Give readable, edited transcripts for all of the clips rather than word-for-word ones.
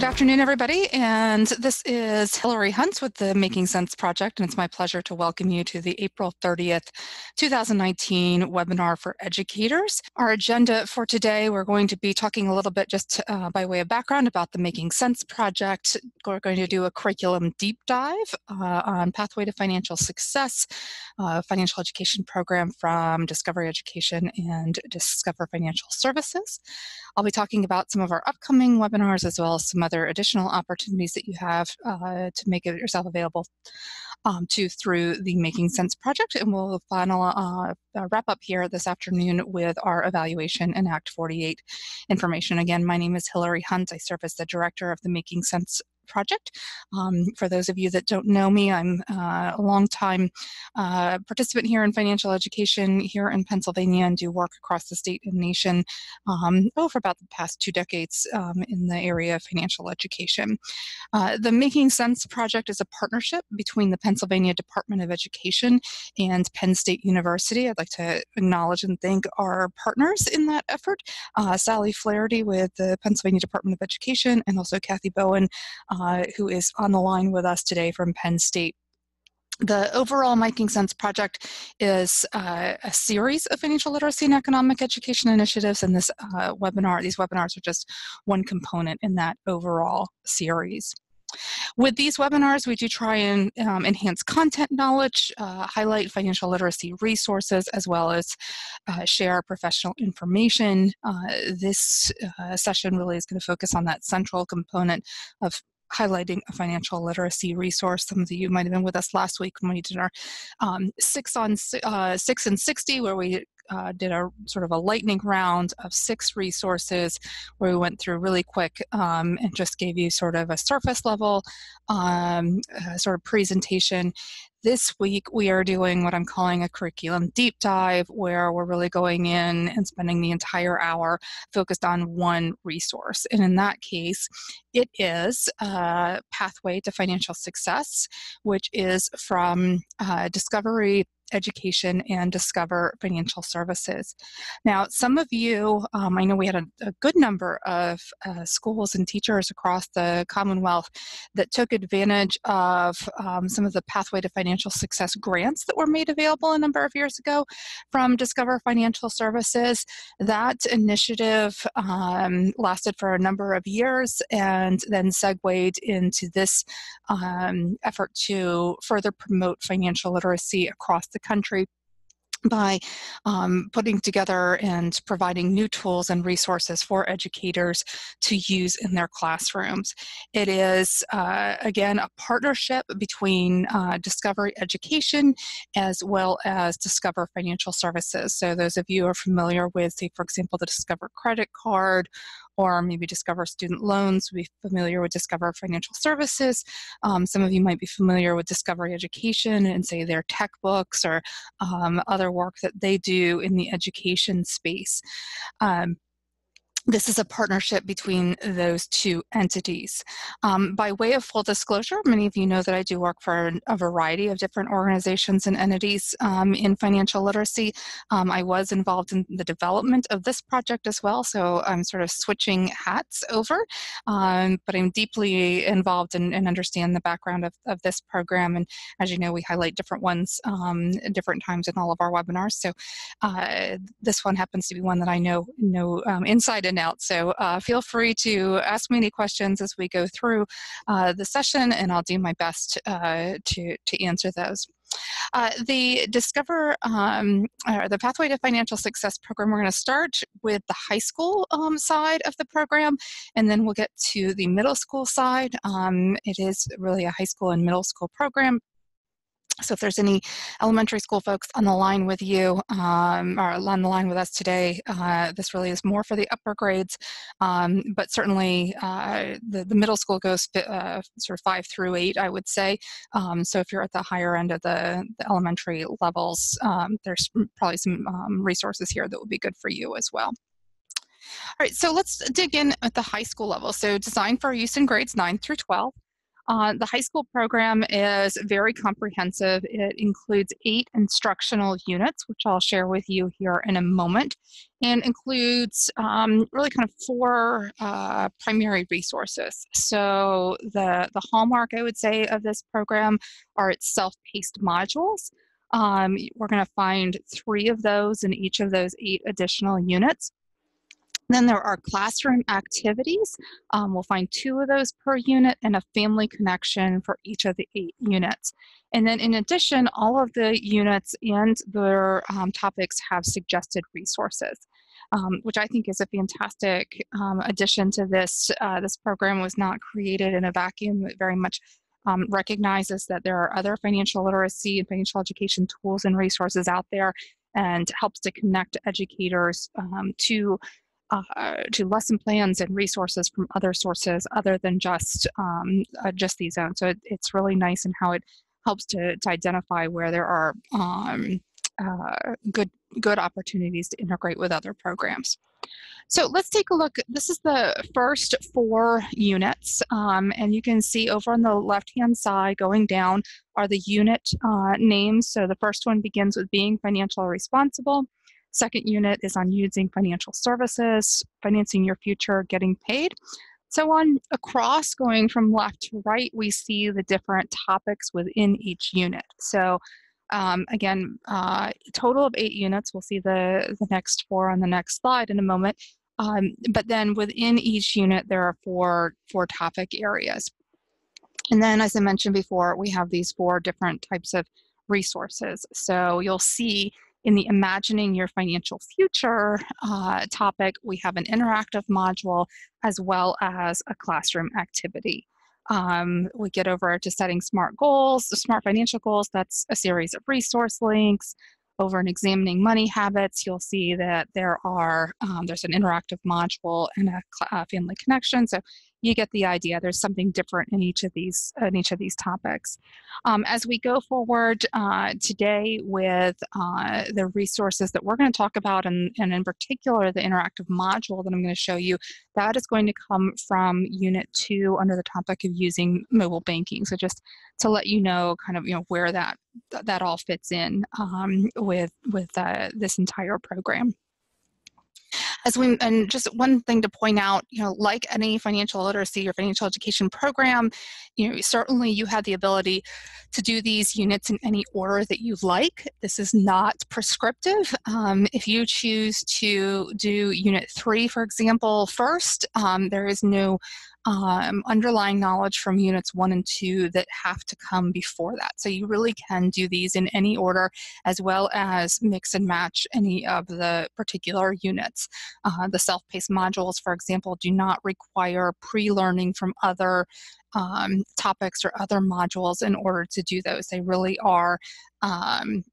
Good afternoon, everybody, and this is Hillary Hunt with the Making Sense Project, and it's my pleasure to welcome you to the April 30th, 2019 webinar for educators. Our agenda for today, we're going to be talking a little bit just by way of background about the Making Sense Project. We're going to do a curriculum deep dive on Pathway to Financial Success, financial education program from Discovery Education and Discover Financial Services. I'll be talking about some of our upcoming webinars as well as some other additional opportunities that you have to make it yourself available through the Making Sense Project. And we'll wrap up here this afternoon with our evaluation and Act 48 information. Again, my name is Hillary Hunt. I serve as the director of the Making Sense Project. For those of you that don't know me, I'm a longtime participant here in financial education here in Pennsylvania and do work across the state and nation for about the past 2 decades in the area of financial education. The Making Sense Project is a partnership between the Pennsylvania Department of Education and Penn State University. I'd like to acknowledge and thank our partners in that effort, Sally Flaherty with the Pennsylvania Department of Education, and also Kathy Bowen, who is on the line with us today from Penn State. The overall Making Sense Project is a series of financial literacy and economic education initiatives, and these webinars are just one component in that overall series. With these webinars, we do try and enhance content knowledge, highlight financial literacy resources, as well as share professional information. This session really is going to focus on that central component of highlighting a financial literacy resource. Some of you might have been with us last week when we did our 6 and 60, where we did a sort of a lightning round of 6 resources where we went through really quick and just gave you sort of a surface level sort of presentation. This week, we are doing what I'm calling a curriculum deep dive, where we're really going in and spending the entire hour focused on one resource. And in that case, it is Pathway to Financial Success, which is from Discovery Education and Discover Financial Services. Now, some of you, I know we had a good number of schools and teachers across the Commonwealth that took advantage of some of the Pathway to Financial Success grants that were made available a number of years ago from Discover Financial Services. That initiative lasted for a number of years and then segued into this effort to further promote financial literacy across the country by putting together and providing new tools and resources for educators to use in their classrooms. It is, again, a partnership between Discovery Education as well as Discover Financial Services. So those of you who are familiar with, say, for example, the Discover credit card, or maybe Discover student loans, be familiar with Discover Financial Services. Some of you might be familiar with Discovery Education and say their tech books or other work that they do in the education space. This is a partnership between those two entities. By way of full disclosure, many of you know that I do work for a variety of different organizations and entities in financial literacy. I was involved in the development of this project as well, so I'm sort of switching hats over, but I'm deeply involved and understand the background of this program. And as you know, we highlight different ones at different times in all of our webinars. So this one happens to be one that I know inside and out. So feel free to ask me any questions as we go through the session, and I'll do my best to answer those. The Discover, the Pathway to Financial Success program, we're going to start with the high school side of the program, and then we'll get to the middle school side. It is really a high school and middle school program. So if there's any elementary school folks on the line with you, or on the line with us today, this really is more for the upper grades, but certainly the middle school goes sort of 5 through 8, I would say. So if you're at the higher end of the elementary levels, there's probably some resources here that would be good for you as well. All right, so let's dig in at the high school level. So designed for use in grades 9 through 12. The high school program is very comprehensive. It includes 8 instructional units, which I'll share with you here in a moment, and includes really kind of 4 primary resources. So the hallmark, I would say, of this program are its self-paced modules. We're going to find 3 of those in each of those 8 additional units. Then there are classroom activities. We'll find 2 of those per unit and a family connection for each of the 8 units. And then in addition, all of the units and their topics have suggested resources, which I think is a fantastic addition to this. This program was not created in a vacuum. It very much recognizes that there are other financial literacy and financial education tools and resources out there, and helps to connect educators to lesson plans and resources from other sources other than just these own. So it's really nice in how it helps to identify where there are good opportunities to integrate with other programs. So let's take a look. This is the first 4 units, and you can see over on the left-hand side going down are the unit names. So the first one begins with being financially responsible. Second unit is on using financial services, financing your future, getting paid. So on across, going from left to right, we see the different topics within each unit. So again, total of 8 units. We'll see the next 4 on the next slide in a moment. But then within each unit, there are four topic areas. And then, as I mentioned before, we have these 4 different types of resources. So you'll see in the Imagining Your Financial Future topic, we have an interactive module as well as a classroom activity. We get over to setting smart goals, smart financial goals. That's a series of resource links. Over in Examining Money Habits, you'll see that there's an interactive module and a family connection. So you get the idea. There's something different in each of these topics. As we go forward today with the resources that we're going to talk about, and in particular the interactive module that I'm going to show you, that is going to come from Unit 2 under the topic of using mobile banking. So just to let you know, kind of where that all fits in with this entire program. And just one thing to point out, like any financial literacy or financial education program, certainly you have the ability to do these units in any order that you like. This is not prescriptive. If you choose to do Unit 3, for example, first, there is no underlying knowledge from Units 1 and 2 that have to come before that. So you really can do these in any order, as well as mix and match any of the particular units. The self-paced modules, for example, do not require pre-learning from other topics or other modules in order to do those. They really are kind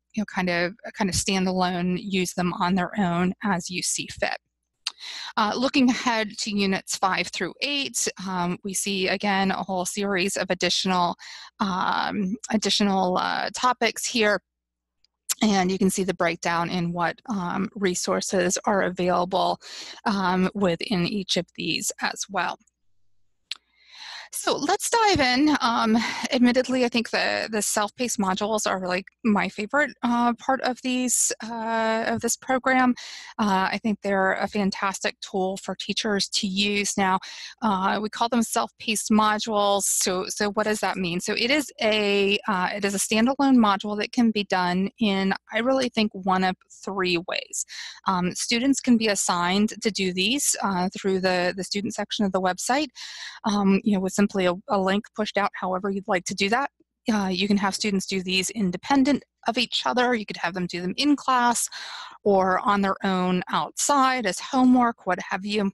of standalone. Use them on their own as you see fit. Looking ahead to Units 5 through 8, we see again a whole series of additional topics here. And you can see the breakdown in what resources are available within each of these as well. So let's dive in. Admittedly, I think the self-paced modules are really my favorite part of this program. I think they're a fantastic tool for teachers to use. Now, we call them self-paced modules. So what does that mean? So it is a standalone module that can be done in, I really think, one of 3 ways. Students can be assigned to do these through the student section of the website. With simply a link pushed out however you'd like to do that. You can have students do these independent of each other. You could have them do them in class or on their own outside as homework, what have you.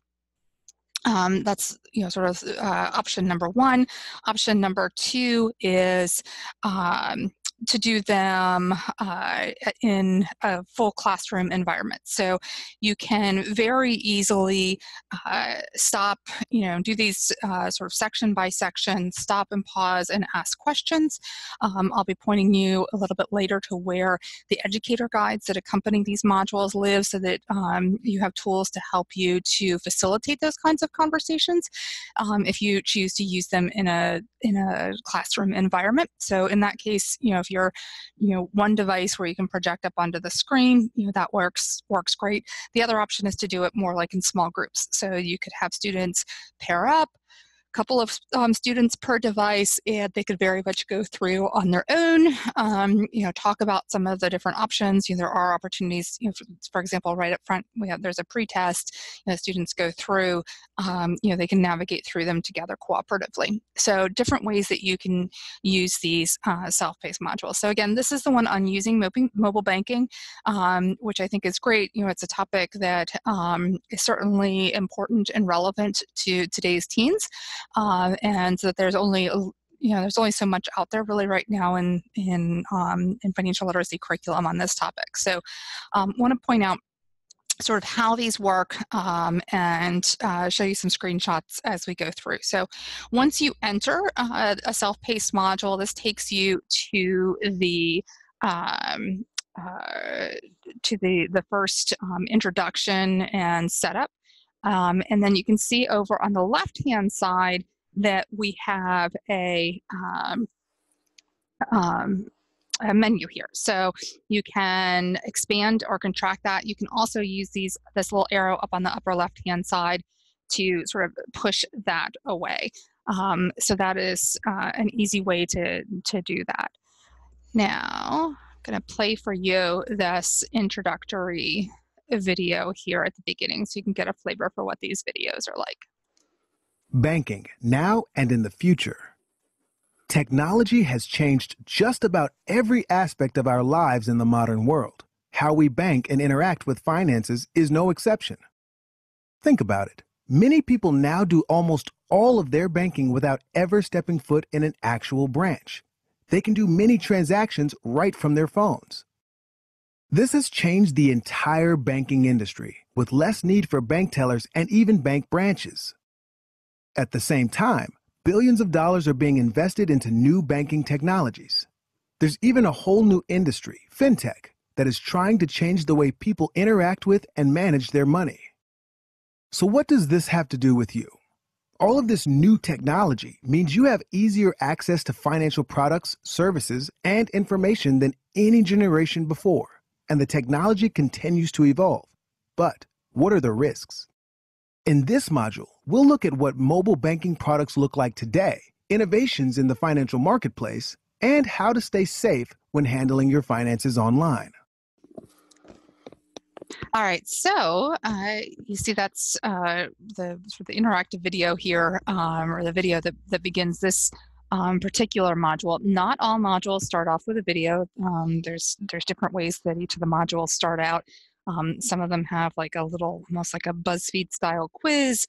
That's sort of option number 1. Option number 2 is to do them in a full classroom environment. So you can very easily stop, do these sort of section by section, stop and pause and ask questions. I'll be pointing you a little bit later to where the educator guides that accompany these modules live, so that you have tools to help you to facilitate those kinds of conversations if you choose to use them in a classroom environment. So in that case, if you're one device where you can project up onto the screen, that works great. The other option is to do it more like in small groups. So you could have students pair up, couple of students per device, and they could very much go through on their own, talk about some of the different options. There are opportunities, for example, right up front, there's a pre-test, students go through, they can navigate through them together cooperatively. So different ways that you can use these self-paced modules. So again, this is the one on using mobile banking, which I think is great. It's a topic that is certainly important and relevant to today's teens. And that there's only so much out there really right now in financial literacy curriculum on this topic. So want to point out sort of how these work and show you some screenshots as we go through. So once you enter a self-paced module, this takes you to the first introduction and setup. And then you can see over on the left-hand side that we have a menu here. So you can expand or contract that. You can also use this little arrow up on the upper left-hand side to sort of push that away. So that is an easy way to do that. Now, I'm going to play for you this introductory video here at the beginning so you can get a flavor for what these videos are like. Banking, now and in the future. Technology has changed just about every aspect of our lives in the modern world. How we bank and interact with finances is no exception. Think about it. Many people now do almost all of their banking without ever stepping foot in an actual branch. They can do many transactions right from their phones. This has changed the entire banking industry, with less need for bank tellers and even bank branches. At the same time, billions of dollars are being invested into new banking technologies. There's even a whole new industry, fintech, that is trying to change the way people interact with and manage their money. So what does this have to do with you? All of this new technology means you have easier access to financial products, services, and information than any generation before. And the technology continues to evolve. But what are the risks? In this module, we'll look at what mobile banking products look like today, innovations in the financial marketplace, and how to stay safe when handling your finances online. All right, so you see that's the interactive video here, or the video that begins this particular module. Not all modules start off with a video. There's different ways that each of the modules start out. Some of them have like a little, almost like a BuzzFeed style quiz.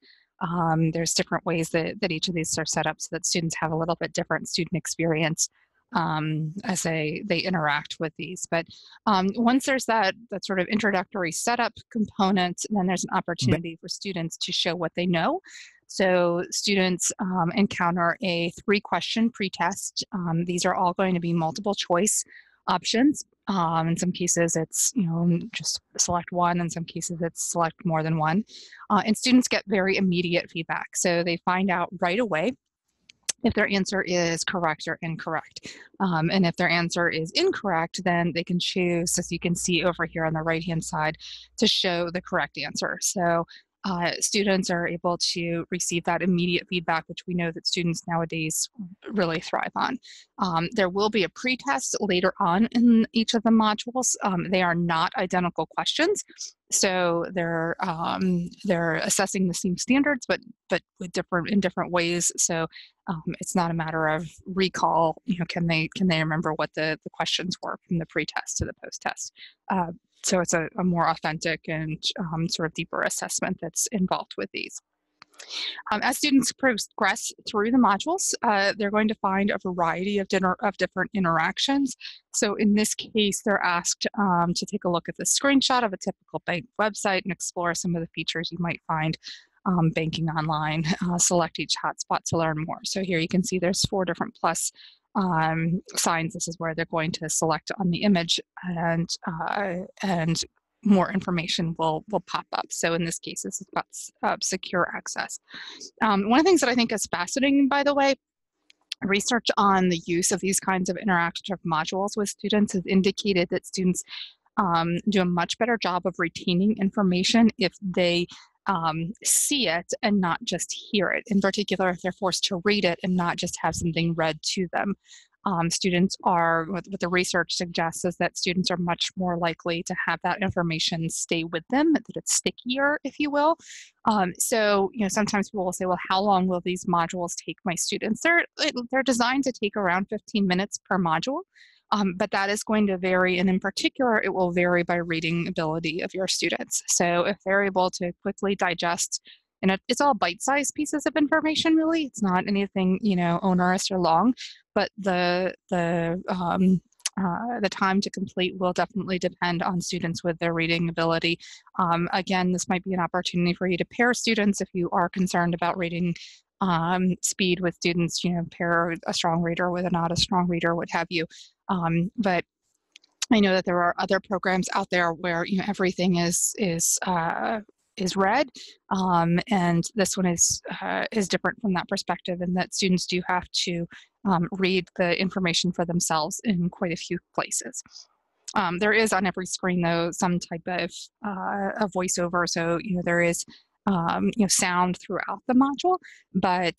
There's different ways that each of these are set up so that students have a little bit different student experience as they interact with these. But once there's that sort of introductory setup component, then there's an opportunity for students to show what they know. So students encounter a 3-question pretest. These are all going to be multiple choice options. In some cases, it's just select one. In some cases, it's select more than one. And students get very immediate feedback. So they find out right away if their answer is correct or incorrect. And if their answer is incorrect, then they can choose, as you can see over here on the right-hand side, to show the correct answer. So students are able to receive that immediate feedback, which we know that students nowadays really thrive on. There will be a pretest later on in each of the modules. They are not identical questions, so they're assessing the same standards, but with different ways. So it's not a matter of recall. Can they remember what the questions were from the pretest to the post-test? So it's a more authentic and sort of deeper assessment that's involved with these. As students progress through the modules, they're going to find a variety of different interactions. So in this case, they're asked to take a look at the screenshot of a typical bank website and explore some of the features you might find banking online. Select each hotspot to learn more. So here you can see there's 4 different plus signs. This is where they're going to select on the image, and more information will pop up. So in this case, this is about secure access. One of the things that I think is fascinating, by the way, research on the use of these kinds of interactive modules with students has indicated that students do a much better job of retaining information if they see it and not just hear it. In particular, if they're forced to read it and not just have something read to them. Students are, what the research suggests is that students are much more likely to have that information stay with them, that it's stickier, if you will. So, sometimes people will say, well, how long will these modules take my students? They're designed to take around 15 minutes per module. But that is going to vary, and in particular, it will vary by reading ability of your students. So if they're able to quickly digest, and it's all bite-sized pieces of information, really. It's not anything, onerous or long, but the time to complete will definitely depend on students with their reading ability. Again, this might be an opportunity for you to pair students if you are concerned about reading speed with students, pair a strong reader with a not a strong reader, what have you. But I know that there are other programs out there where everything is read, and this one is different from that perspective, in that students do have to read the information for themselves in quite a few places. There is on every screen, though, some type of a voiceover, so there is sound throughout the module, but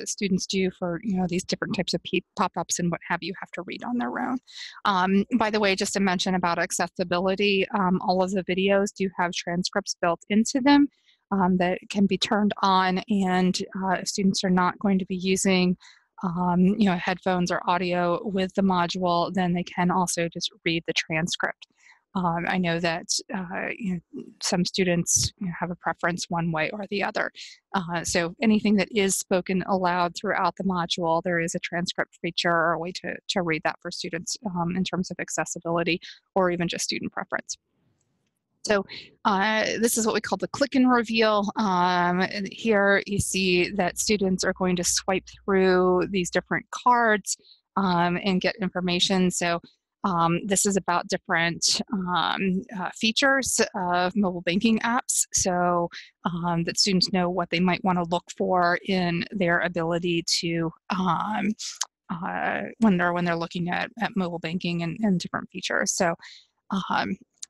students do, for these different types of pop-ups and what have you, have to read on their own. By the way, just to mention about accessibility, all of the videos do have transcripts built into them that can be turned on, and if students are not going to be using headphones or audio with the module, then they can also just read the transcript. I know that some students have a preference one way or the other. So anything that is spoken aloud throughout the module, there is a transcript feature or a way to read that for students in terms of accessibility or even just student preference. So this is what we call the click and reveal. And here you see that students are going to swipe through these different cards and get information. So this is about different features of mobile banking apps, so that students know what they might want to look for in their ability to when they're looking at mobile banking and different features. So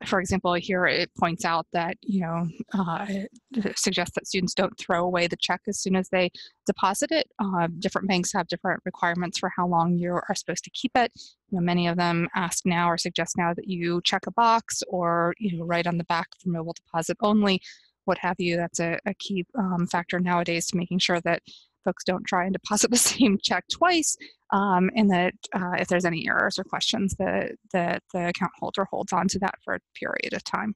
for example, here it points out that, it suggests that students don't throw away the check as soon as they deposit it. Different banks have different requirements for how long you are supposed to keep it. Many of them ask now or suggest now that you check a box or, write on the back for mobile deposit only, what have you. That's a key factor nowadays to making sure that folks don't try and deposit the same check twice, and that if there's any errors or questions, that the account holder holds on to that for a period of time.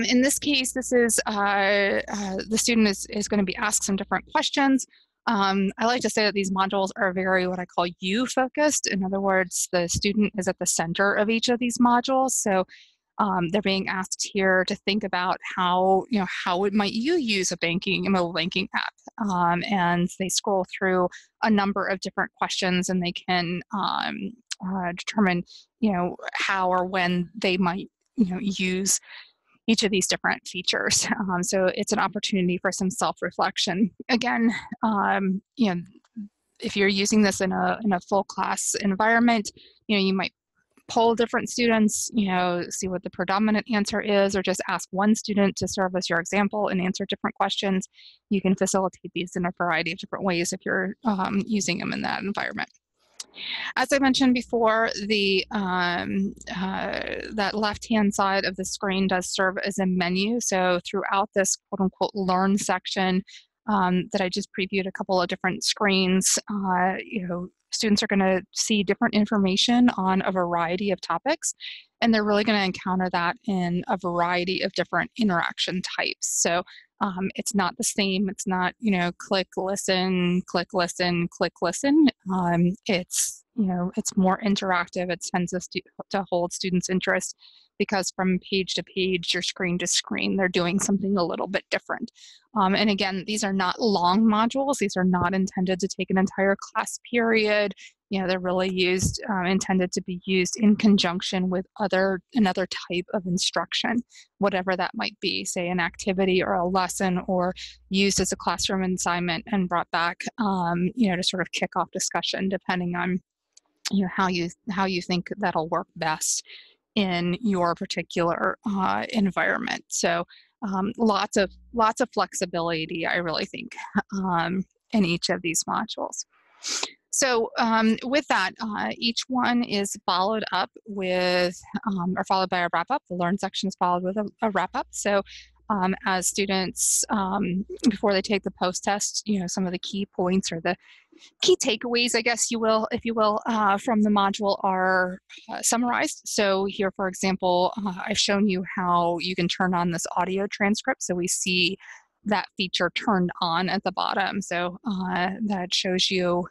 In this case, this is the student is going to be asked some different questions. I like to say that these modules are very what I call you-focused. In other words, the student is at the center of each of these modules. So they're being asked here to think about how might you use a mobile banking app, and they scroll through a number of different questions, and they can determine how or when they might use each of these different features. So it's an opportunity for some self-reflection. Again, if you're using this in a full class environment, you might poll different students, see what the predominant answer is, or just ask one student to serve as your example and answer different questions. You can facilitate these in a variety of different ways if you're using them in that environment. As I mentioned before, that left-hand side of the screen does serve as a menu. So throughout this quote-unquote learn section that I just previewed a couple of different screens, students are going to see different information on a variety of topics, and they're really going to encounter that in a variety of different interaction types. So It's not the same. It's not, click, listen, click, listen, click, listen. It's, it's more interactive. It tends to hold students' interest because from page to page or screen to screen, they're doing something a little bit different. And again, these are not long modules. These are not intended to take an entire class period. They're really intended to be used in conjunction with another type of instruction, whatever that might be, say an activity or a lesson, or used as a classroom assignment and brought back, to sort of kick off discussion, depending on, how you think that'll work best in your particular environment. So lots of flexibility, I really think, in each of these modules. So with that, each one is followed up with, or followed by a wrap-up. The Learn section is followed with a wrap-up. So as students, before they take the post-test, some of the key points or the key takeaways, I guess if you will, from the module are summarized. So here, for example, I've shown you how you can turn on this audio transcript. So we see that feature turned on at the bottom. So that shows you,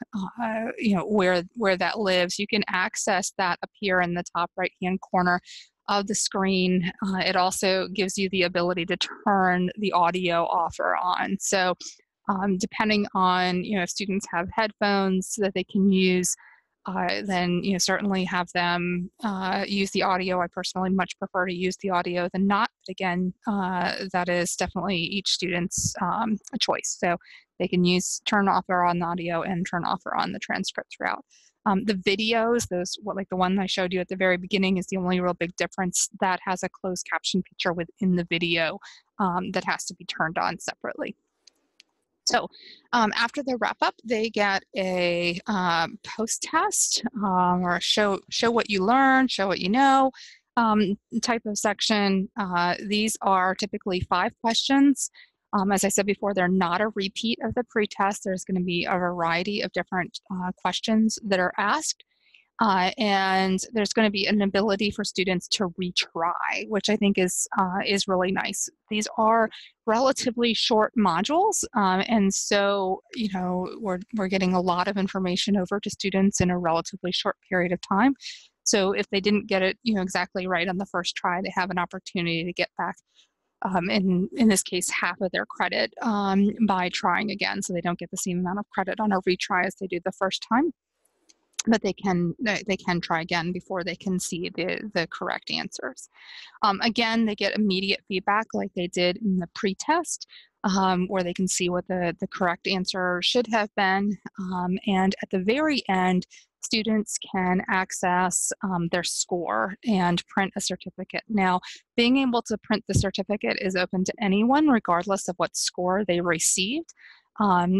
where that lives. You can access that up here in the top right-hand corner of the screen. It also gives you the ability to turn the audio off or on. So depending on, if students have headphones that they can use, then certainly have them use the audio. I personally much prefer to use the audio than not. But again, that is definitely each student's choice. So they can turn off or on the audio and turn off or on the transcript throughout. The videos, like the one I showed you at the very beginning, is the only real big difference. That has a closed caption feature within the video that has to be turned on separately. So after the wrap up, they get a post-test or a show what you learned, show what you know type of section. These are typically 5 questions. As I said before, they're not a repeat of the pre-test. There's going to be a variety of different questions that are asked. And there's going to be an ability for students to retry, which I think is really nice. These are relatively short modules, and so we're getting a lot of information over to students in a relatively short period of time. So if they didn't get it exactly right on the first try, they have an opportunity to get back, in this case, half of their credit by trying again. So they don't get the same amount of credit on a retry as they do the first time. But they can try again before they can see the correct answers. Again, they get immediate feedback like they did in the pre-test, where they can see what the correct answer should have been. And at the very end, students can access their score and print a certificate. Now, being able to print the certificate is open to anyone, regardless of what score they received,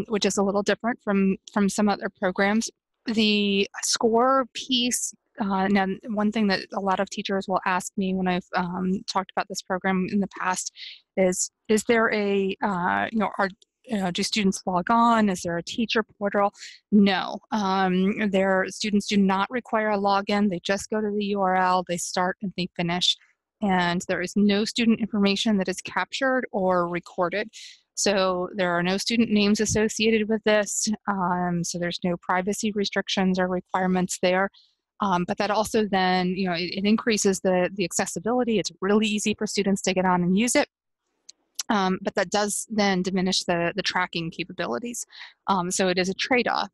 which is a little different from some other programs. The score piece, now one thing that a lot of teachers will ask me when I've talked about this program in the past is there a, do students log on? Is there a teacher portal? No, their students do not require a login. They just go to the URL, they start and they finish, and there is no student information that is captured or recorded. So there are no student names associated with this, so there's no privacy restrictions or requirements there. But that also then, it increases the accessibility. It's really easy for students to get on and use it. But that does then diminish the tracking capabilities. So it is a trade-off.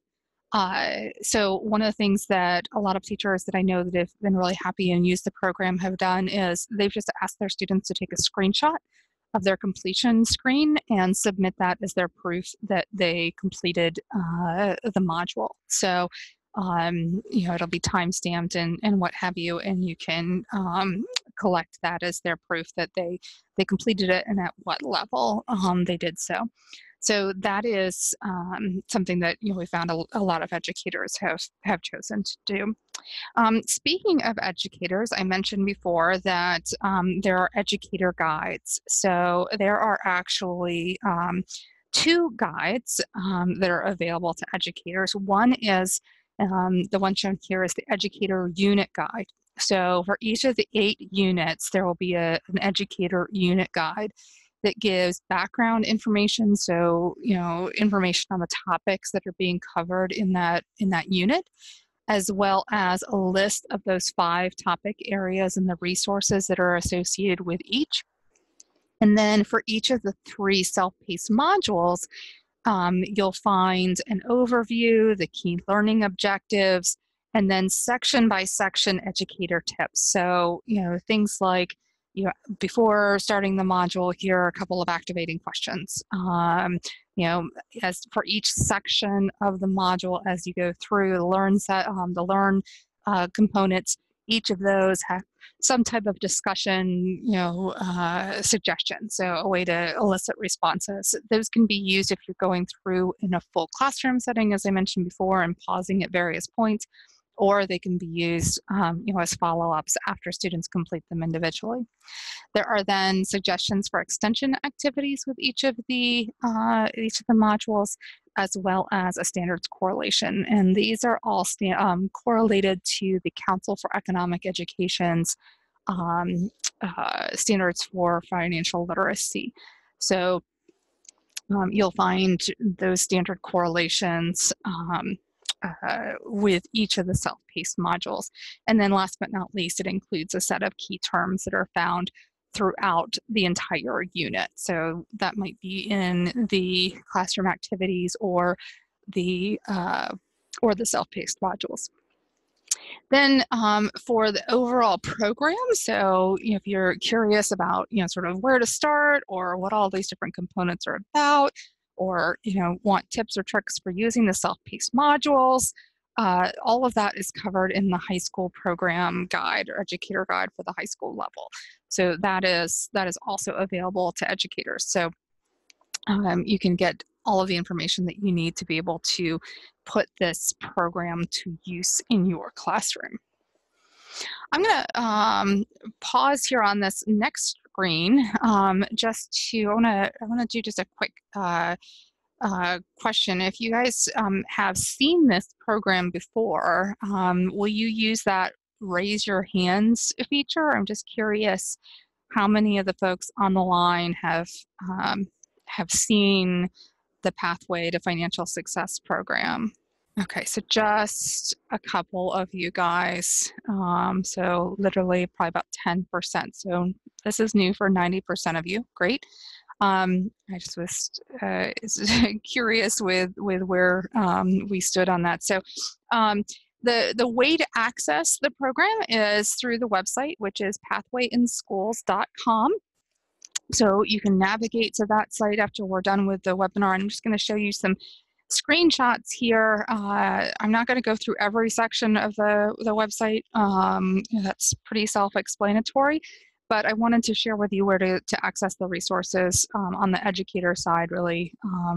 So one of the things that a lot of teachers that I know that have been really happy and used the program have done is they've just asked their students to take a screenshot of their completion screen and submit that as their proof that they completed the module. So, it'll be time-stamped and what have you, and you can collect that as their proof that they completed it and at what level they did so. So that is something that we found a lot of educators have chosen to do. Speaking of educators, I mentioned before that there are educator guides. So there are actually 2 guides that are available to educators. One is the one shown here is the Educator Unit Guide. So for each of the 8 units, there will be an educator unit guide. that gives background information, so information on the topics that are being covered in that unit, as well as a list of those 5 topic areas and the resources that are associated with each. And then for each of the 3 self-paced modules, you'll find an overview, the key learning objectives, and then section by section educator tips. So, things like, before starting the module, here are a couple of activating questions. As for each section of the module, as you go through the learn components, each of those have some type of discussion, suggestion. So a way to elicit responses. Those can be used if you're going through in a full classroom setting, as I mentioned before, and pausing at various points, or they can be used, as follow-ups after students complete them individually. There are then suggestions for extension activities with each of the modules, as well as a standards correlation. And these are all correlated to the Council for Economic Education's standards for financial literacy. So you'll find those standard correlations with each of the self-paced modules. And then last but not least, it includes a set of key terms that are found throughout the entire unit. So that might be in the classroom activities or the self-paced modules. Then for the overall program, so if you're curious about sort of where to start or what all these different components are about, or want tips or tricks for using the self-paced modules, all of that is covered in the high school program guide or educator guide for the high school level. So that is also available to educators. So you can get all of the information that you need to be able to put this program to use in your classroom. I'm going to pause here on this next screen just to, I want to do just a quick question. If you guys have seen this program before, will you use that raise your hands feature? I'm just curious how many of the folks on the line have seen the Pathway to Financial Success program. Okay, so just a couple of you guys. So literally probably about 10%. So this is new for 90% of you. Great. I just was curious with where we stood on that. So the way to access the program is through the website, which is pathwayinschools.com. So you can navigate to that site after we're done with the webinar. I'm just going to show you some screenshots here. I'm not going to go through every section of the website. That's pretty self-explanatory, but I wanted to share with you where to access the resources on the educator side, really,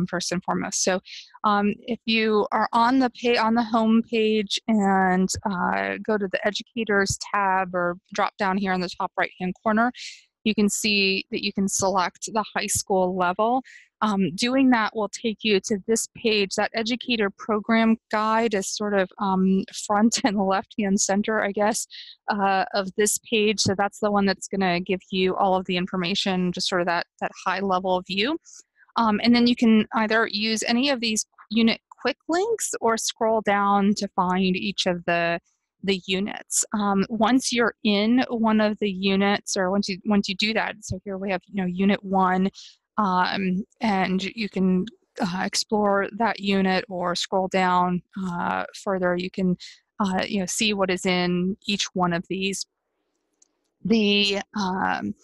first and foremost. So if you are on the home page and go to the Educators tab or drop down here in the top right-hand corner, you can see that you can select the high school level. Doing that will take you to this page. That educator program guide is sort of front and left-hand center, I guess, of this page. So that's the one that's going to give you all of the information, just sort of that high-level view. And then you can either use any of these unit quick links or scroll down to find each of the units. Once you're in one of the units, or once you do that, so here we have unit 1, and you can explore that unit or scroll down further. You can see what is in each one of these. Once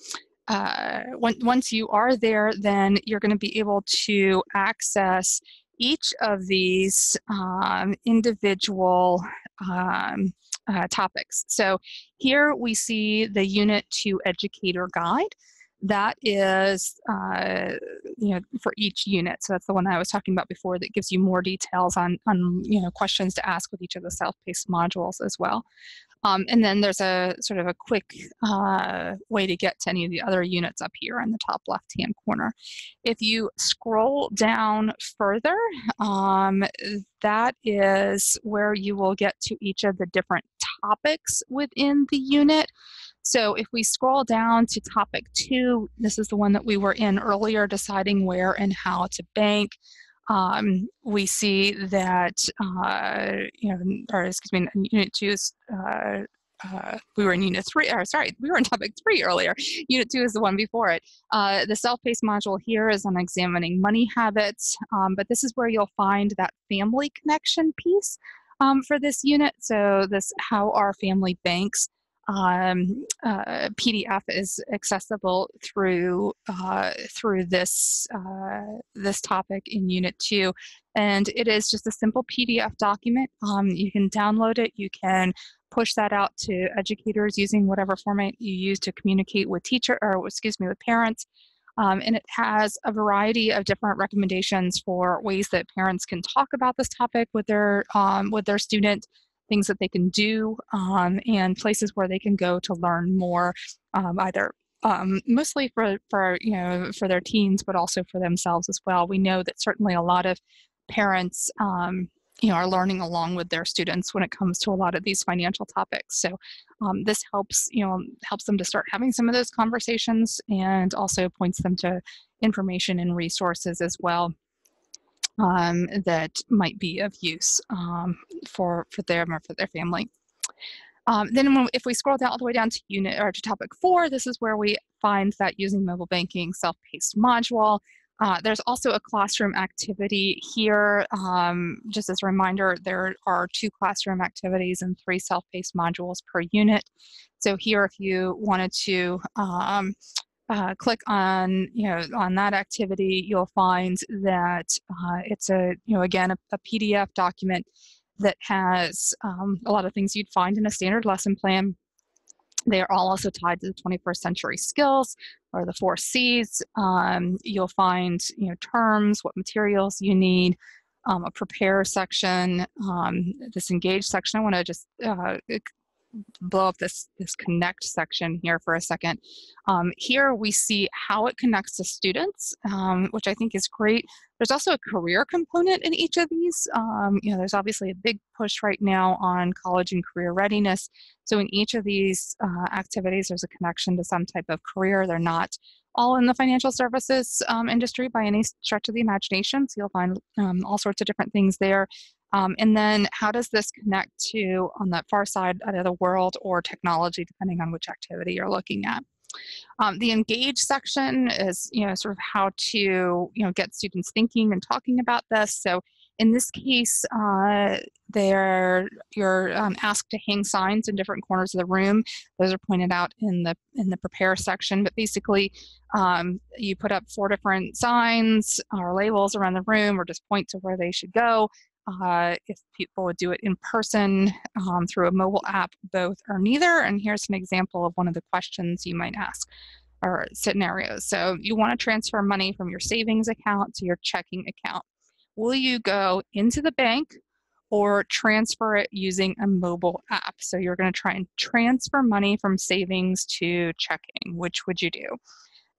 you are there, then you're going to be able to access each of these individual topics. So here we see the Unit 2 Educator Guide. That is, for each unit. So that's the one I was talking about before that gives you more details on questions to ask with each of the self-paced modules as well. And then there's a sort of a quick way to get to any of the other units up here in the top left-hand corner. If you scroll down further, that is where you will get to each of the different topics within the unit. So if we scroll down to topic 2, this is the one that we were in earlier, deciding where and how to bank. We see that, or excuse me, Unit 2 is, we were in Unit 3, or sorry, we were in topic 3 earlier. Unit 2 is the one before it. The self-paced module here is on examining money habits, but this is where you'll find that family connection piece for this unit. So this, how our family banks. PDF is accessible through this this topic in Unit 2, and it is just a simple PDF document. You can download it. You can push that out to educators using whatever format you use to communicate with with parents. And it has a variety of different recommendations for ways that parents can talk about this topic with their student, things that they can do, and places where they can go to learn more, either mostly for their teens, but also for themselves as well. We know that certainly a lot of parents are learning along with their students when it comes to a lot of these financial topics. So this helps them to start having some of those conversations, and also points them to information and resources as well that might be of use for them or for their family. Then if we scroll down all the way down to topic 4, this is where we find that using mobile banking self-paced module. There's also a classroom activity here. Just as a reminder, there are 2 classroom activities and 3 self-paced modules per unit. So here, if you wanted to click on that activity, you'll find that it's again a PDF document that has a lot of things you'd find in a standard lesson plan. They are all also tied to the 21st century skills, or the 4 C's. You'll find terms, what materials you need, a prepare section, this engage section. I want to just blow up this connect section here for a second. Here we see how it connects to students, which I think is great. There's also a career component in each of these. There's obviously a big push right now on college and career readiness. So in each of these activities, there's a connection to some type of career. They're not all in the financial services industry by any stretch of the imagination. So you'll find all sorts of different things there. And then how does this connect to, on that far side, either the world or technology, depending on which activity you're looking at. The engage section is, sort of how to, get students thinking and talking about this. So in this case, you're asked to hang signs in different corners of the room. Those are pointed out in the prepare section. But basically, you put up 4 different signs or labels around the room, or just point to where they should go. If people would do it in person, through a mobile app, both or neither. And here's an example of one of the questions you might ask, or scenarios. So you want to transfer money from your savings account to your checking account. Will you go into the bank or transfer it using a mobile app? So you're going to try and transfer money from savings to checking. Which would you do?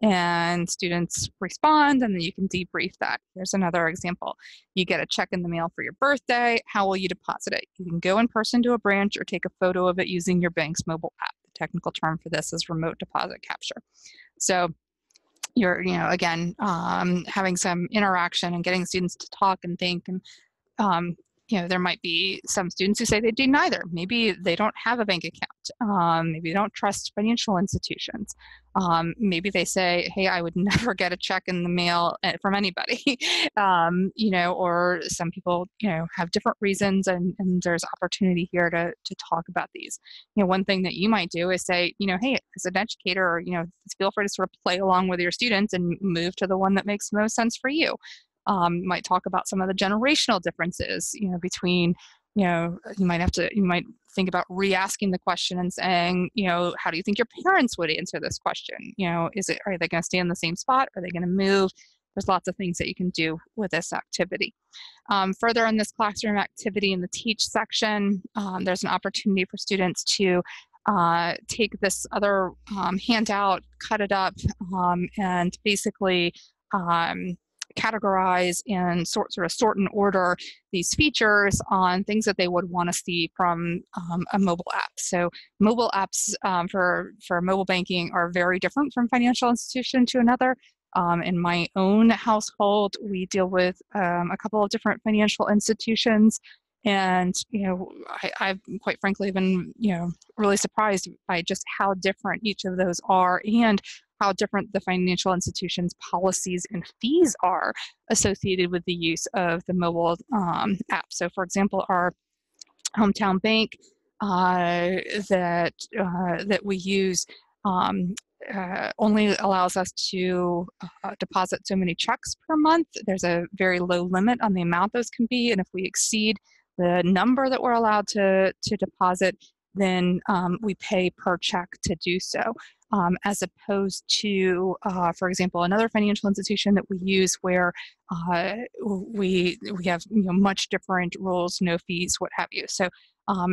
And students respond, and then you can debrief that. Here's another example. You get a check in the mail for your birthday. How will you deposit it? You can go in person to a branch or take a photo of it using your bank's mobile app. The technical term for this is remote deposit capture. So you're, again, having some interaction and getting students to talk and think. And there might be some students who say they do neither. Maybe they don't have a bank account. Maybe they don't trust financial institutions. Maybe they say, hey, I would never get a check in the mail from anybody. Or some people, have different reasons, and there's opportunity here to talk about these. One thing that you might do is say, hey, as an educator, or, feel free to sort of play along with your students and move to the one that makes most sense for you. Might talk about some of the generational differences, between, you might think about re-asking the question and saying, how do you think your parents would answer this question? Are they going to stay in the same spot? Are they going to move? There's lots of things that you can do with this activity. Further in this classroom activity in the teach section, there's an opportunity for students to take this other handout, cut it up, and basically categorize and sort and order these features on things that they would want to see from a mobile app. So mobile apps for mobile banking are very different from financial institution to another. In my own household, we deal with a couple of different financial institutions, and I've quite frankly been really surprised by just how different each of those are, and how different the financial institution's policies and fees are associated with the use of the mobile app. So, for example, our hometown bank that we use only allows us to deposit so many checks per month. There's a very low limit on the amount those can be, and if we exceed the number that we're allowed to deposit, then we pay per check to do so. As opposed to, for example, another financial institution that we use where we have much different rules, no fees, what have you. So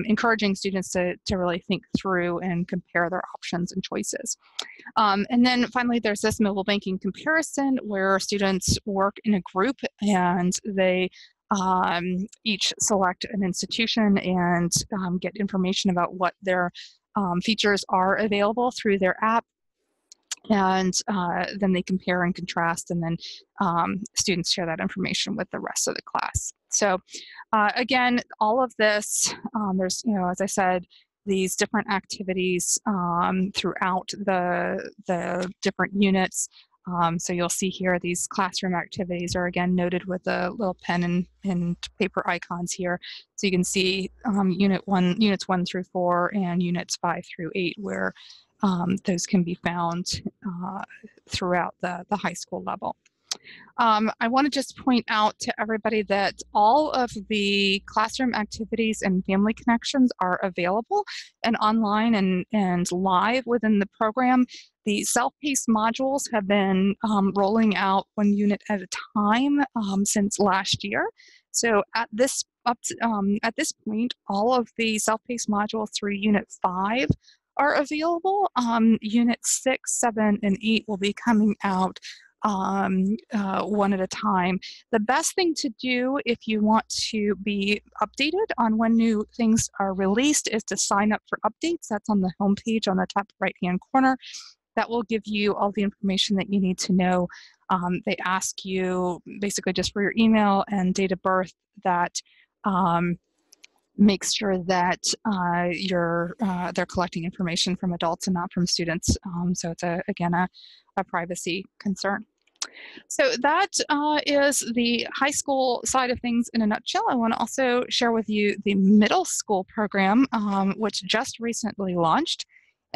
encouraging students to really think through and compare their options and choices. And then finally, there's this mobile banking comparison where students work in a group and they each select an institution and get information about what their features are available through their app, and then they compare and contrast, and then students share that information with the rest of the class. So again, all of this, there's, as I said, these different activities throughout the different units. So you'll see here these classroom activities are again noted with the little pen and paper icons here. So you can see units 1 through 4 and units 5 through 8 where those can be found throughout the high school level. I want to just point out to everybody that all of the classroom activities and family connections are available and online and live within the program. The self-paced modules have been rolling out 1 unit at a time since last year. So at this point, all of the self-paced modules through Unit 5 are available. Unit 6, 7, and 8 will be coming out 1 at a time. The best thing to do if you want to be updated on when new things are released is to sign up for updates. That's on the homepage on the top right-hand corner. That will give you all the information that you need to know. They ask you basically just for your email and date of birth that makes sure that they're collecting information from adults and not from students. So it's again a privacy concern. So that is the high school side of things in a nutshell. I want to also share with you the middle school program, which just recently launched.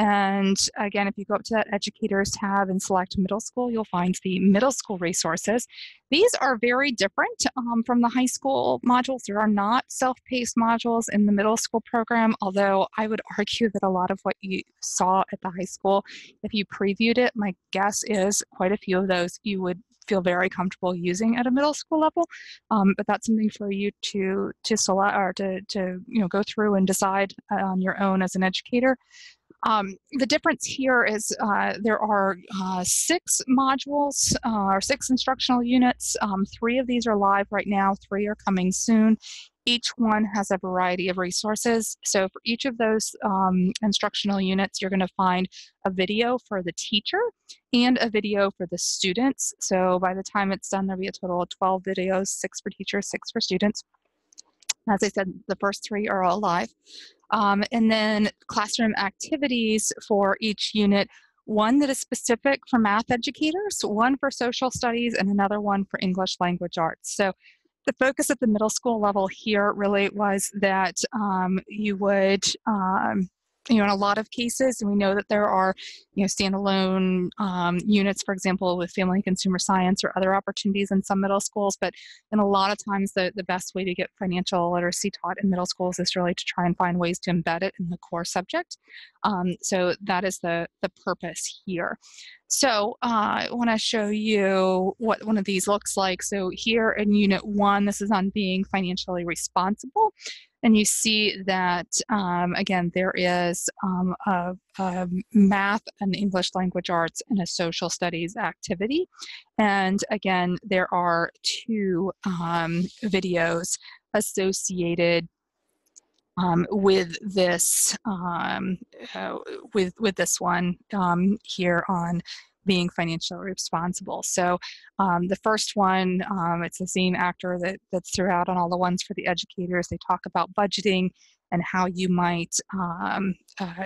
And again, if you go up to that Educators tab and select middle school, you'll find the middle school resources. These are very different from the high school modules. There are not self-paced modules in the middle school program, although I would argue that a lot of what you saw at the high school, if you previewed it, my guess is quite a few of those you would feel very comfortable using at a middle school level. But that's something for you to select or to go through and decide on your own as an educator. The difference here is there are 6 modules or 6 instructional units. 3 of these are live right now, 3 are coming soon. Each one has a variety of resources. So for each of those instructional units, you're going to find a video for the teacher and a video for the students. So by the time it's done, there'll be a total of 12 videos, 6 for teachers, 6 for students. As I said, the first 3 are all live. And then classroom activities for each unit, 1 that is specific for math educators, 1 for social studies, and another 1 for English language arts. So the focus at the middle school level here really was that you would, in a lot of cases, and we know that there are, standalone units, for example, with family and consumer science or other opportunities in some middle schools, but in a lot of times the best way to get financial literacy taught in middle schools is really to try and find ways to embed it in the core subject. So that is the purpose here. So I want to show you what one of these looks like. So here in Unit 1, this is on being financially responsible. And you see that, again, there is a math and English language arts and a social studies activity. And again, there are two videos associated with this with this one here on being financially responsible. So the first one, it's the same actor that's throughout on all the ones for the educators. They talk about budgeting and how you might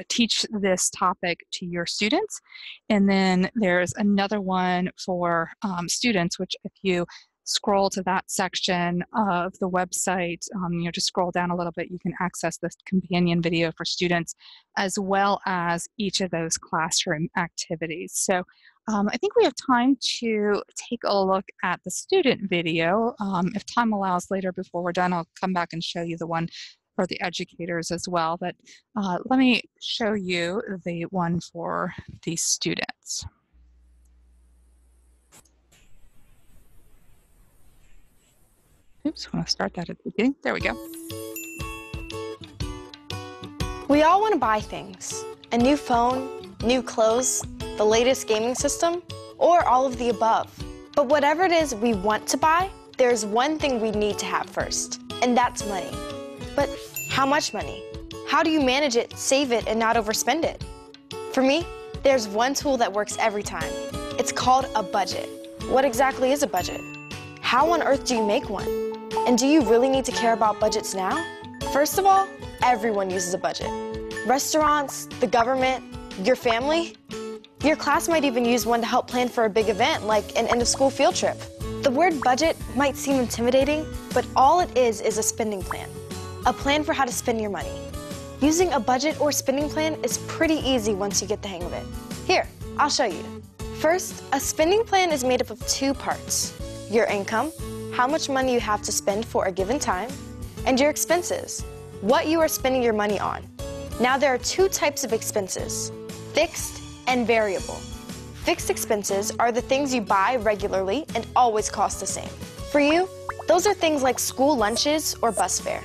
teach this topic to your students. And then there's another one for students, which if you scroll to that section of the website, just scroll down a little bit, you can access this companion video for students as well as each of those classroom activities. So I think we have time to take a look at the student video. If time allows later before we're done, I'll come back and show you the one for the educators as well. But let me show you the one for the students. Oops, I want to start that at the beginning. There we go. We all want to buy things. A new phone, new clothes, the latest gaming system, or all of the above. But whatever it is we want to buy, there's one thing we need to have first, and that's money. But how much money? How do you manage it, save it, and not overspend it? For me, there's one tool that works every time. It's called a budget. What exactly is a budget? How on earth do you make one? And do you really need to care about budgets now? First of all, everyone uses a budget. Restaurants, the government, your family. Your class might even use one to help plan for a big event like an end-of-school field trip. The word budget might seem intimidating, but all it is a spending plan. A plan for how to spend your money. Using a budget or spending plan is pretty easy once you get the hang of it. Here, I'll show you. First, a spending plan is made up of two parts. Your income, how much money you have to spend for a given time, and your expenses, what you are spending your money on. Now there are two types of expenses, fixed and variable. Fixed expenses are the things you buy regularly and always cost the same. For you, those are things like school lunches or bus fare.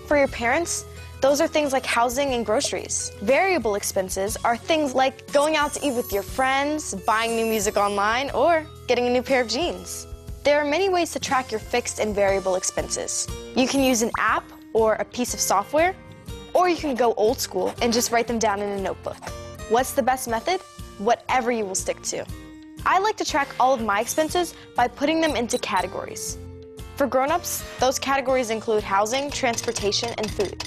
For your parents, those are things like housing and groceries. Variable expenses are things like going out to eat with your friends, buying new music online, or getting a new pair of jeans. There are many ways to track your fixed and variable expenses. You can use an app or a piece of software, or you can go old school and just write them down in a notebook. What's the best method? Whatever you will stick to. I like to track all of my expenses by putting them into categories. For grown-ups, those categories include housing, transportation, and food.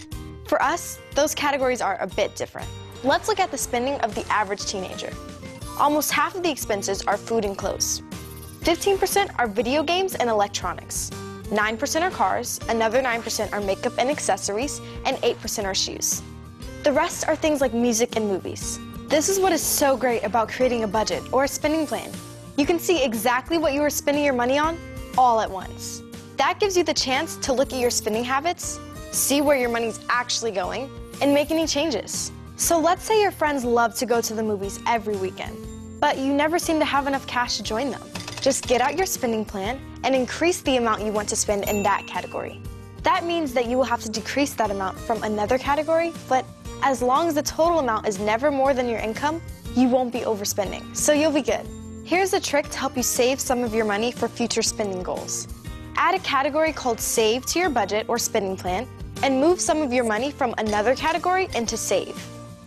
For us, those categories are a bit different. Let's look at the spending of the average teenager. Almost half of the expenses are food and clothes. 15% are video games and electronics. 9% are cars, another 9% are makeup and accessories, and 8% are shoes. The rest are things like music and movies. This is what is so great about creating a budget or a spending plan. You can see exactly what you are spending your money on all at once. That gives you the chance to look at your spending habits, see where your money's actually going, and make any changes. So let's say your friends love to go to the movies every weekend, but you never seem to have enough cash to join them. Just get out your spending plan and increase the amount you want to spend in that category. That means that you will have to decrease that amount from another category, but as long as the total amount is never more than your income, you won't be overspending, so you'll be good. Here's a trick to help you save some of your money for future spending goals. Add a category called Save to your budget or spending plan, and move some of your money from another category into Save.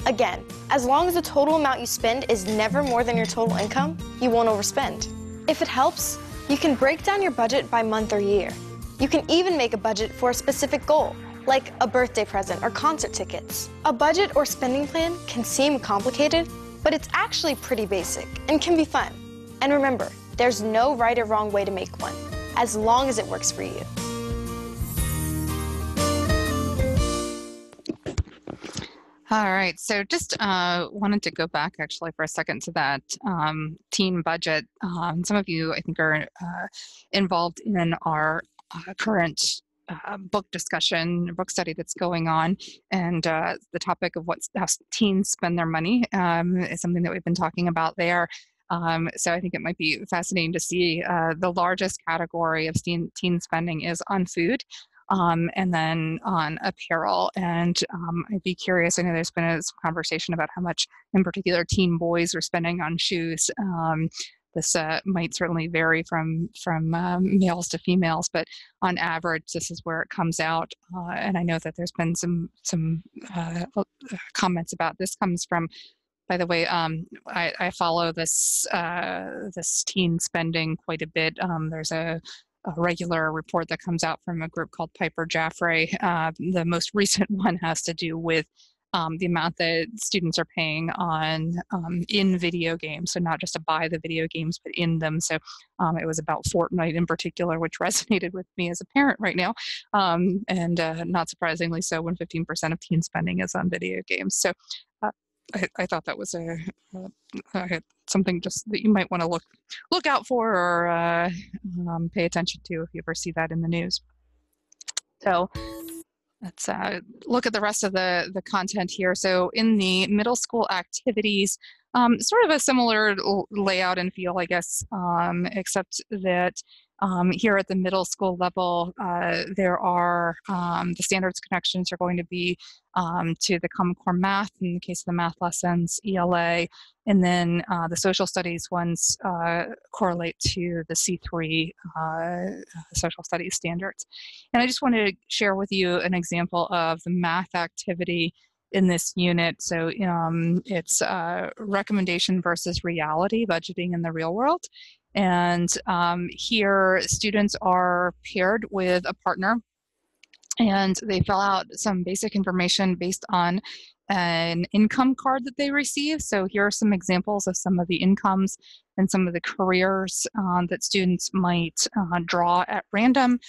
Again, as long as the total amount you spend is never more than your total income, you won't overspend. If it helps, you can break down your budget by month or year. You can even make a budget for a specific goal, like a birthday present or concert tickets. A budget or spending plan can seem complicated, but it's actually pretty basic and can be fun. And remember, there's no right or wrong way to make one, as long as it works for you. All right, so just wanted to go back actually for a second to that teen budget. Some of you, I think, are involved in our current book discussion, book study that's going on, and the topic of how teens spend their money is something that we've been talking about there. So I think it might be fascinating to see the largest category of teen spending is on food. and then on apparel. And I'd be curious, I know there's been some conversation about how much, in particular, teen boys are spending on shoes. This might certainly vary from males to females, but on average, this is where it comes out. And I know that there's been some comments about this. Comes from, by the way, I follow this this teen spending quite a bit. There's a regular report that comes out from a group called Piper Jaffray. The most recent one has to do with the amount that students are paying on in video games. So not just to buy the video games, but in them. So it was about Fortnite in particular, which resonated with me as a parent right now. And not surprisingly so, when 15% of teen spending is on video games. So I thought that was something just that you might want to look out for, or pay attention to if you ever see that in the news. So let's look at the rest of the content here. So in the middle school activities, sort of a similar layout and feel, I guess, except that here at the middle school level, there are the standards connections are going to be to the Common Core Math in the case of the math lessons, ELA, and then the social studies ones correlate to the C3 social studies standards. And I just wanted to share with you an example of the math activity in this unit. So it's recommendation versus reality, budgeting in the real world. And here students are paired with a partner, and they fill out some basic information based on an income card that they receive. So here are some examples of some of the incomes and some of the careers that students might draw at random.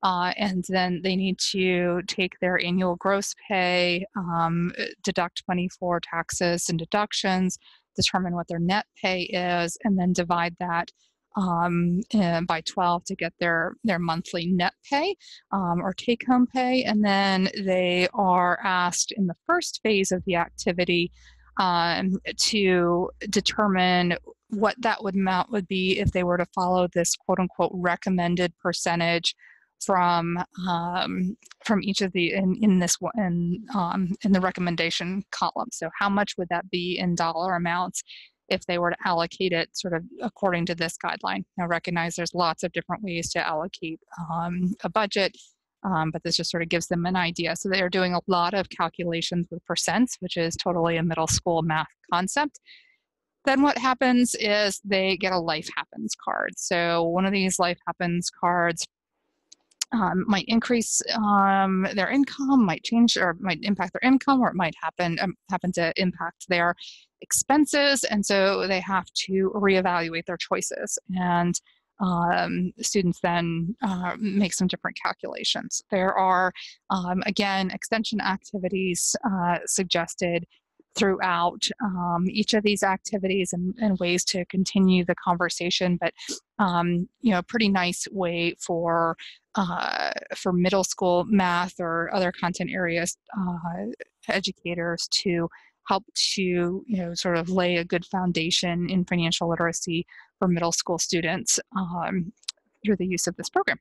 And then they need to take their annual gross pay, deduct money for taxes and deductions, determine what their net pay is, and then divide that by 12 to get their monthly net pay or take-home pay. And then they are asked in the first phase of the activity to determine what that amount would be if they were to follow this quote-unquote recommended percentage from each of the in the recommendation column. So how much would that be in dollar amounts if they were to allocate it sort of according to this guideline? Now, recognize there's lots of different ways to allocate a budget, but this just sort of gives them an idea. So they're doing a lot of calculations with percents, which is totally a middle school math concept. Then what happens is they get a Life Happens card. So one of these Life Happens cards might increase their income, might change or might impact their income, or it might happen to impact their expenses. And so they have to reevaluate their choices. And students then make some different calculations. There are, again, extension activities suggested throughout each of these activities and ways to continue the conversation, but pretty nice way for middle school math or other content areas educators to help to sort of lay a good foundation in financial literacy for middle school students through the use of this program.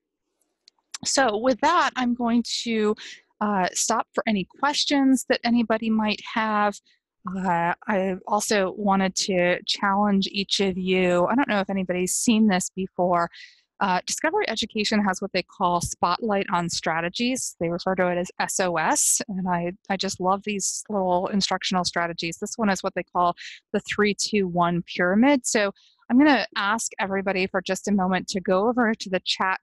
So with that, I'm going to stop for any questions that anybody might have. I also wanted to challenge each of you. I don't know if anybody's seen this before. Discovery Education has what they call Spotlight on Strategies. They refer to it as SOS, and I just love these little instructional strategies. This one is what they call the 3-2-1 pyramid. So I'm going to ask everybody for just a moment to go over to the chat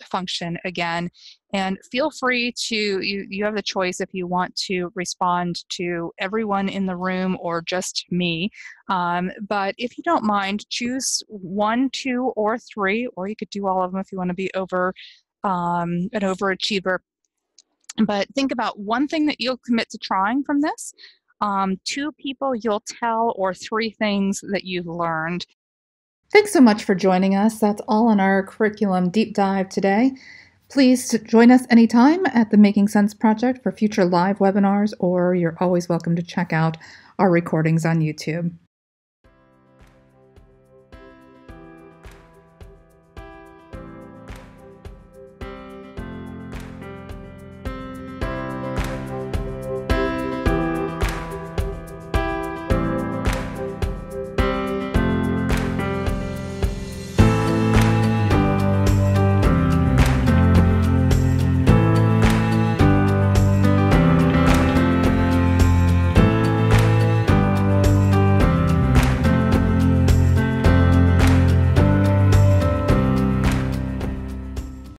function again, and feel free to, you have the choice if you want to respond to everyone in the room or just me. But if you don't mind, choose 1, 2, or 3, or you could do all of them if you want to be an overachiever. But think about one thing that you'll commit to trying from this, 2 people you'll tell, or 3 things that you've learned. Thanks so much for joining us. That's all on our curriculum deep dive today. Please join us anytime at the Making Sense Project for future live webinars, or you're always welcome to check out our recordings on YouTube.